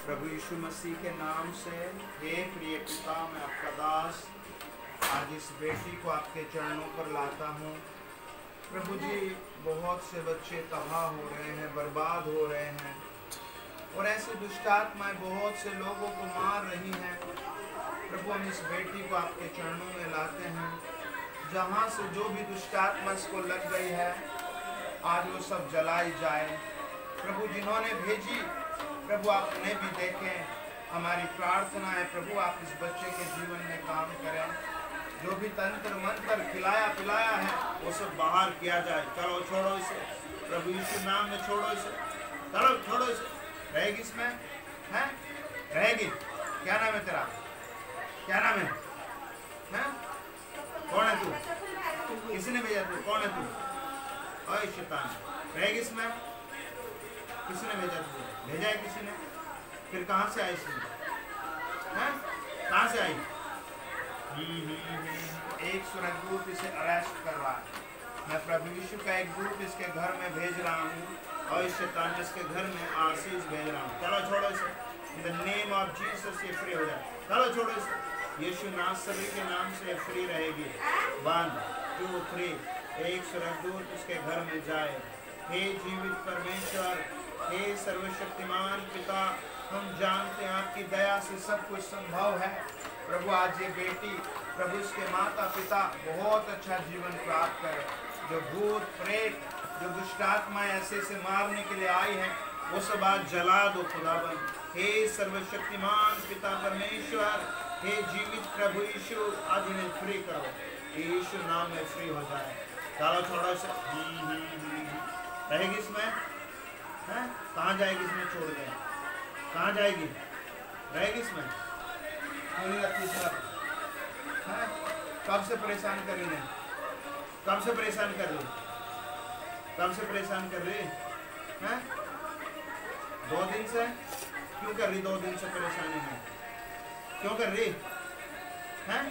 प्रभु यीशु मसीह के नाम से हे प्रिय पिता, मैं आपका दास आज इस बेटी को आपके चरणों पर लाता हूँ। प्रभु जी, बहुत से बच्चे तबाह हो रहे हैं, बर्बाद हो रहे हैं और ऐसी दुष्ट आत्माएं बहुत से लोगों को मार रही हैं। प्रभु, हम इस बेटी को आपके चरणों में लाते हैं। जहाँ से जो भी दुष्ट आत्मा इसको लग गई है, आज वो सब जलाई जाए। प्रभु, जिन्होंने भेजी, प्रभु आप उन्हें भी देखें। हमारी प्रार्थना है प्रभु, आप इस बच्चे के जीवन में काम करें। जो भी तंत्र मंत्र खिलाया पिलाया है वो सब बाहर किया जाए। चलो छोड़ो इसे, प्रभु यीशु नाम में छोड़ो इसे। चलो छोड़ो इसे। रहेगी इसमें, हैं? रहेगी। क्या नाम है तेरा? क्या नाम है? हैं? कौन है तू? किसने भेजा तू? कौन है तू? ओए शैतान, रहेगी इसमें? किसने भेजा तुझे? भेजा है किसी ने? फिर कहाँ से आई इसमें? हैं? कहाँ से आई? एक स्वर्गदूत इसे अरेस्ट कर रहा है। मैं प्रभु यीशु का एक दूत इसके घर में भेज रहा हूँ और इस शैतान इसके घर में आशीष भेज रहा हूँ। चलो छोड़ो इसे। In the name of Jesus ये फ्री हो जाए। चलो छोड़ो इसे। यीशु नासरी के नाम से फ्री रहेगी। 1 2 3। एक स्वर्गदूत इसके घर में जाए। हे जीवित परमेश्वर, हे सर्वशक्तिमान पिता, हम जानते हैं आपकी दया से सब कुछ संभव है। प्रभु, आज ये बेटी, प्रभु इसके माता पिता बहुत अच्छा जीवन प्राप्त करे। जो भूत प्रेत, जो दुष्ट आत्माएं ऐसे से मारने के लिए आई हैं, वो सब आज जला दो खुदाबंद। हे सर्वशक्तिमान पिता परमेश्वर, हे जीवित प्रभु यीशु, आज इन्हें फ्री करो। यीशु नाम में फ्री हो जाए। चलो छोड़ो इसे। रहेगी इसमें? हैं? कहाँ जाएगी इसमें? छोड़ दें। कहाँ जाएगी? रहेगी इसमें? नहीं रखी इसमें। हैं? कब से परेशान कर रही है? कब से परेशान कर रही? कब से परेशान कर रही हैं? 2 दिन से? क्यों कर रही 2 दिन से परेशानी में? क्यों कर रही हैं?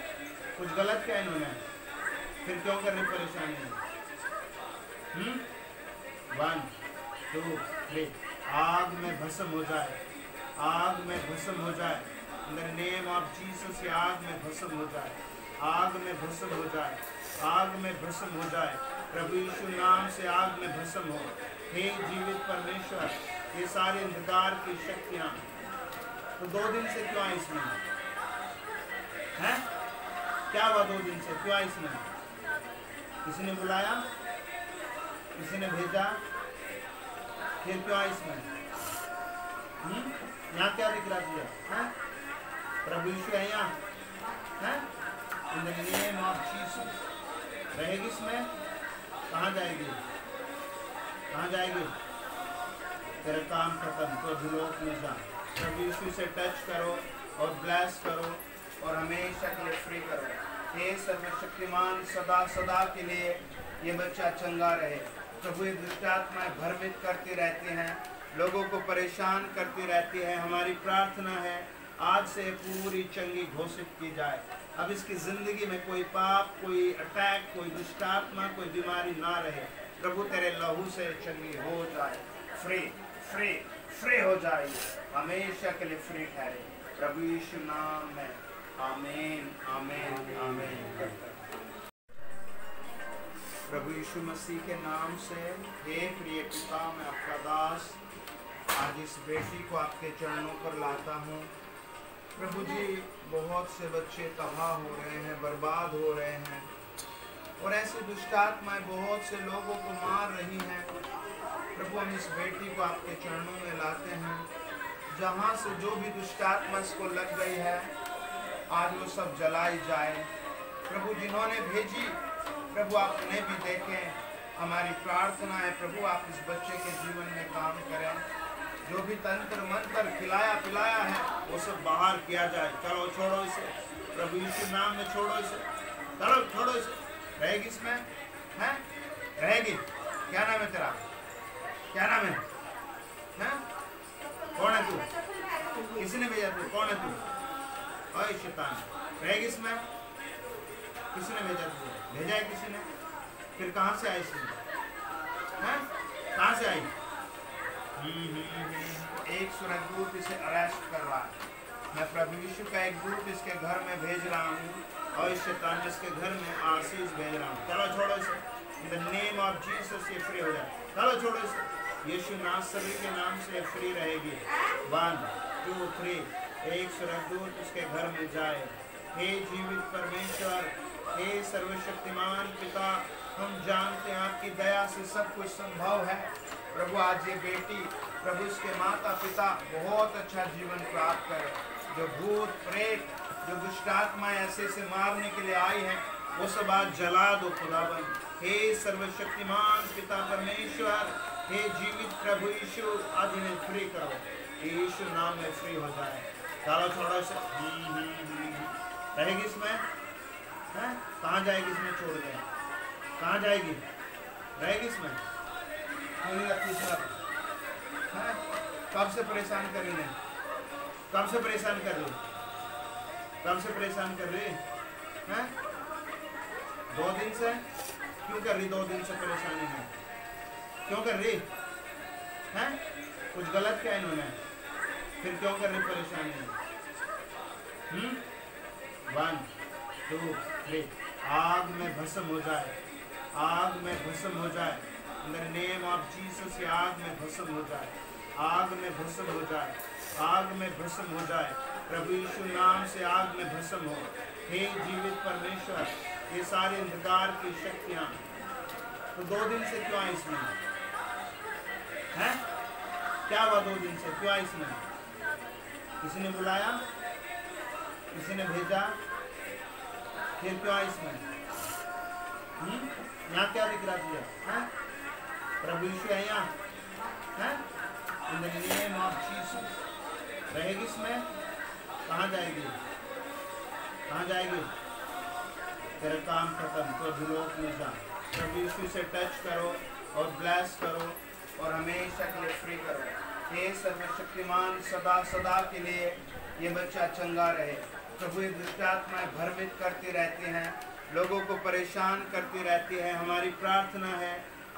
कुछ गलत क्या इन्होंने? फिर क्यों कर रही परेशानी में? 1 2 3। आग में भस्म हो जाए। आग में भस्म हो जाए। In the name of Jesus ये आग में भस्म हो जाए। आग में भस्म हो जाए। आग में भस्म हो जाए। प्रभु यीशु नाम से आग में भस्म हो। हे जीवित परमेश्वर, ये सारे अंधकार की शक्तियाँ तो 2 दिन से क्यों आई इसमें? हैं? क्या हुआ 2 दिन से? क्यों आई इसमें? किसी ने बुलाया? किसी ने भेजा? फिर क्यों आई इसमें? यहाँ क्या दिख रहा तुझे? हैं? प्रभु यीशु है यहाँ? हैं? In the name of Jesus रहेगी इसमें? कहाँ जाएगी? कहाँ जाएगी? तेरा काम खत्म। तो अभिलोक में जा। प्रभु यीशु से टच करो और ब्लेस करो और हमेशा के लिए फ्री करो। हे सर्वशक्तिमान, सदा सदा के लिए ये बच्चा चंगा रहे। प्रभु, ये दुष्ट आत्माएं भ्रमित करती रहती हैं, लोगों को परेशान करती रहती है। हमारी प्रार्थना है आज से पूरी चंगी घोषित की जाए। अब इसकी ज़िंदगी में कोई पाप, कोई अटैक, कोई दुष्ट आत्मा, कोई बीमारी ना रहे। प्रभु, तेरे लहू से चंगी हो जाए। फ्री फ्री फ्री हो जाए। हमेशा के लिए फ्री ठहरे। प्रभु यीशु नाम में आमीन आमीन आमीन। प्रभु यीशु मसीह के नाम से हे प्रिय पिता, मैं आपका दास आज इस बेटी को आपके चरणों पर लाता हूँ। प्रभु जी, बहुत से बच्चे तबाह हो रहे हैं, बर्बाद हो रहे हैं और ऐसी दुष्ट आत्माएं बहुत से लोगों को मार रही हैं। प्रभु, हम इस बेटी को आपके चरणों में लाते हैं। जहाँ से जो भी दुष्ट आत्मा इसको लग गई है, आज वो सब जलाई जाए। प्रभु, जिन्होंने भेजी, प्रभु आप उन्हें भी देखें। हमारी प्रार्थना है प्रभु, आप इस बच्चे के जीवन में काम करें। जो भी तंत्र मंत्र खिलाया पिलाया है वो सब बाहर किया जाए। चलो छोड़ो इसे। प्रभु यीशु नाम में छोड़ो इसे। चलो छोड़ो इसे। रहेगी इसमें? हैं? रहेगी। क्या नाम है तेरा? क्या नाम है? हैं? कौन है तू? किसने भेजा तू? कौन है तू? ओए शैतान, रहेगी इसमें? किसने भेजा तुझे? भेजा है किसी ने? फिर कहाँ से आई इसमें? हैं? कहाँ से आई? एक स्वर्गदूत इसे अरेस्ट कर रहा है। मैं प्रभु यीशु का एक दूत इसके घर में भेज रहा हूँ और इस शैतान इसके घर में आशीष भेज रहा हूँ। चलो छोड़ो इसे, in the name of Jesus ये फ्री हो जाए। चलो छोड़ो इसे, यीशु नासरी के नाम से फ्री रहेगी। 1 2 3 एक स्वर्गदूत उसके घर में जाए। हे जीवित परमेश्वर, हे सर्वशक्तिमान पिता, हम जानते हैं आपकी दया से सब कुछ संभव है। प्रभु आज ये बेटी, प्रभु इसके माता पिता बहुत अच्छा जीवन प्राप्त करे। जो भूत प्रेत, जो दुष्ट आत्माएं ऐसे से मारने के लिए आई हैं, वो सब आज जला दो खुदाबंद। हे सर्वशक्तिमान पिता परमेश्वर, हे जीवित प्रभु यीशु, आज इन्हें फ्री करो। यीशु नाम में फ्री हो जाए। चलो थोड़ा सा रहेगी इसमें, हैं? कहाँ जाएगी इसमें? छोड़ दें, कहाँ जाएगी? रहेगी इसमें, नहीं रखती सर। कब से परेशान कर रही है? कब से परेशान कर रही? कब से परेशान कर रही है? 2 दिन से? क्यों कर रही 2 दिन से परेशानी है? क्यों कर रही है? कुछ गलत क्या इन्होंने? फिर क्यों कर रही परेशानी? 1 2 3 आग में भस्म हो जाए, आग में भस्म हो जाए। In the name of Jesus आग में भस्म हो जाए, आग में भस्म हो जाए, आग में भस्म हो जाए। प्रभु यीशु नाम से आग में भस्म हो। हे जीवित परमेश्वर, ये सारे अंधकार की शक्तियाँ तो 2 दिन से क्यों आई इसमें? हैं? क्या हुआ 2 दिन से? क्यों आई इसमें? किसी ने बुलाया? किसी ने भेजा? फिर क्यों आई इसमें? यहाँ क्या दिख रहा तुझे? प्रभु यीशु है यहाँ, हैं? In the name of Jesus रहेगी इसमें। कहाँ जाएगी? कहाँ जाएगी? तेरा काम खत्म, तो भूलोक में जा। प्रभु यीशु से टच करो और ब्लेस करो और हमेशा के लिए फ्री करो। हे सर्वशक्तिमान, सदा सदा के लिए ये बच्चा चंगा रहे। प्रभु ये दुष्ट आत्माएं भ्रमित करती रहती हैं, लोगों को परेशान करती रहती है। हमारी प्रार्थना है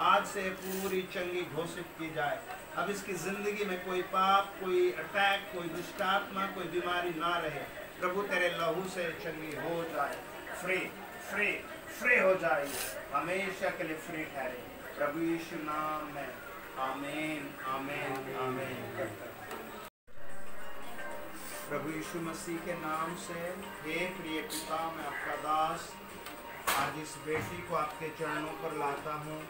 आज से पूरी चंगी घोषित की जाए। अब इसकी जिंदगी में कोई पाप, कोई अटैक, कोई दुष्ट आत्मा, कोई बीमारी ना रहे। प्रभु तेरे लहू से चंगी हो जाए, फ्री फ्री फ्री हो जाए, हमेशा के लिए फ्री ठहरे। प्रभु यीशु नाम में आमीन आमीन आमीन। प्रभु यीशु मसीह के नाम से हे प्रिय पिता, मैं आपका दास आज इस बेटी को आपके चरणों पर लाता हूँ।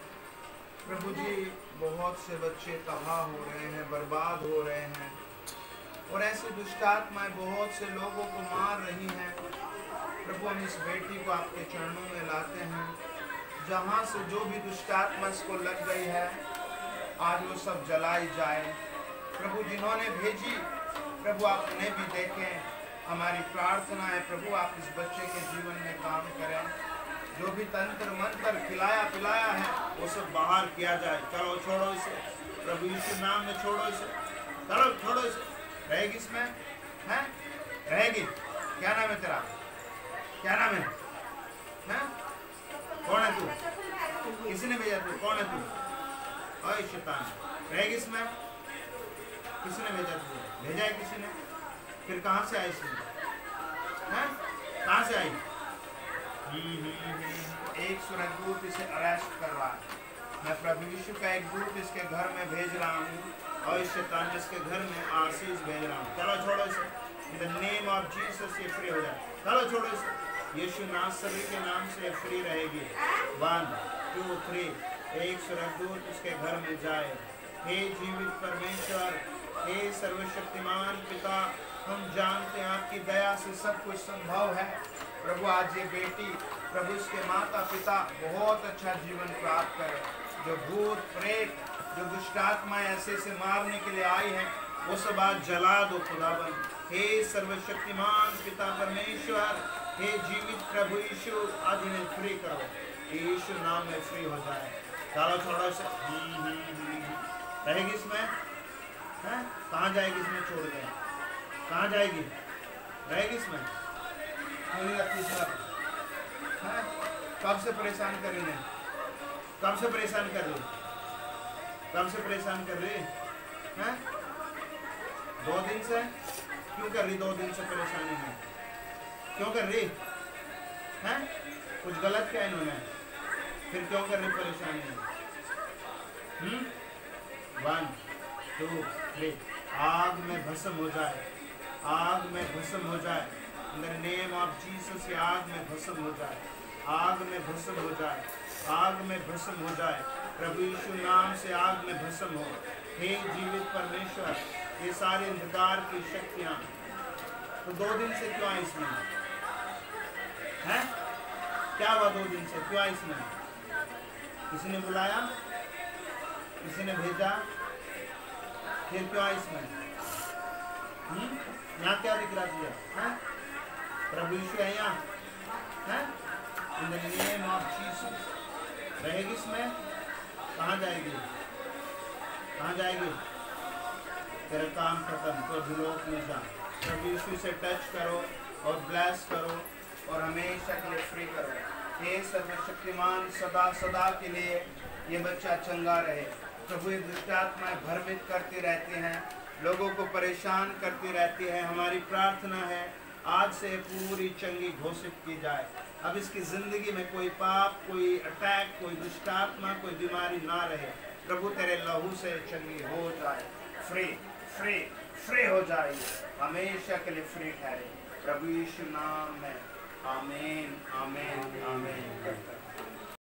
प्रभु जी, बहुत से बच्चे तबाह हो रहे हैं, बर्बाद हो रहे हैं और ऐसे दुष्ट आत्माएं बहुत से लोगों को मार रही हैं। प्रभु हम इस बेटी को आपके चरणों में लाते हैं। जहाँ से जो भी दुष्ट आत्मा इसको लग गई है, आज वो सब जलाई जाए। प्रभु जिन्होंने भेजी, प्रभु आप उन्हें भी देखें। हमारी प्रार्थना है प्रभु आप इस बच्चे के जीवन में काम करें। जो भी तंत्र मंत्र खिलाया पिलाया है वो सब बाहर किया जाए। चलो छोड़ो इसे, प्रभु यीशु नाम में छोड़ो इसे। चलो छोड़ो इसे, रहेगी इसमें, हैं? रहेगी। क्या नाम है तेरा? क्या नाम है? हैं? कौन है तू? किसी ने भेजा तू? कौन है तू? ओए शैतान, रहेगी इसमें? किसी ने भेजा तुझे? भेजा है किसी ने? फिर कहाँ से आई इसमें? हैं? कहाँ से आई? एक स्वर्गदूत इसे अरेस्ट कर रहा है। मैं प्रभु यीशु का एक दूत इसके घर में भेज रहा हूँ और इस शैतान इसके घर में आशीष भेज रहा हूँ। चलो छोड़ो इसे, in the name of Jesus ये फ्री हो जाए। चलो छोड़ो इसे, यीशु नासरी के नाम से फ्री रहेगी। 1 2 3 एक स्वर्गदूत उसके घर में जाए। हे जीवित परमेश्वर, हे सर्वशक्तिमान पिता, हम जानते हैं आपकी दया से सब कुछ संभव है। प्रभु आज ये बेटी, प्रभु इसके माता पिता बहुत अच्छा जीवन प्राप्त करे। जो भूत प्रेत, जो दुष्ट आत्माएं ऐसे से मारने के लिए आई हैं, वो सब आज जला दो खुदाबंद। हे सर्वशक्तिमान पिता परमेश्वर, हे जीवित प्रभु यीशु, आज इन्हें फ्री करो। यीशु नाम में फ्री हो जाए। चलो थोड़ा सा रहेगी इसमें, हैं? कहाँ जाएगी इसमें? छोड़ दें, कहाँ जाएगी? रहेगी इसमें, नहीं रखती सर। कब से परेशान कर रही है? कब से परेशान कर रही? कब से परेशान कर रही हैं? 2 दिन से क्यों कर रही? 2 दिन से परेशानी है, क्यों कर रही है? कुछ गलत किया इन्होंने, फिर क्यों कर रही परेशानी है? 1 2 3 आग में भस्म हो जाए, आग में भस्म हो जाए, in the name of Jesus. आग में भस्म हो जाए, आग में भस्म हो जाए, आग में भस्म हो जाए, प्रभु यीशु नाम से आग में भस्म हो। हे जीवित परमेश्वर, ये सारे अंधकार की शक्तियां तो 2 दिन से क्यों आई इसमें है? क्या हुआ 2 दिन से क्यों आई इसमें? किसी ने बुलाया, किसी ने भेजा, फिर क्यों आई इसमें? यहाँ क्या दिख रहा है? प्रभु यीशु है यहाँ है, in the name of Jesus. रहेगी इसमें, कहाँ जाएगी? कहाँ जाएगी? तेरा काम खत्म, तो अधोलोक में जा। प्रभु यीशु से टच करो और ब्लेस करो और हमेशा के लिए फ्री करो। हे सर्वशक्तिमान, सदा सदा के लिए ये बच्चा चंगा रहे। प्रभु, ये दुष्ट आत्माएं भ्रमित करती रहती हैं, लोगों को परेशान करती रहती है। हमारी प्रार्थना है आज से पूरी चंगी घोषित की जाए। अब इसकी जिंदगी में कोई पाप, कोई अटैक, कोई दुष्ट आत्मा, कोई बीमारी ना रहे। प्रभु, तेरे लहू से चंगी हो जाए, फ्री फ्री फ्री हो जाए, हमेशा के लिए फ्री ठहरे। प्रभु यीशु नाम में आमीन आमीन आमीन।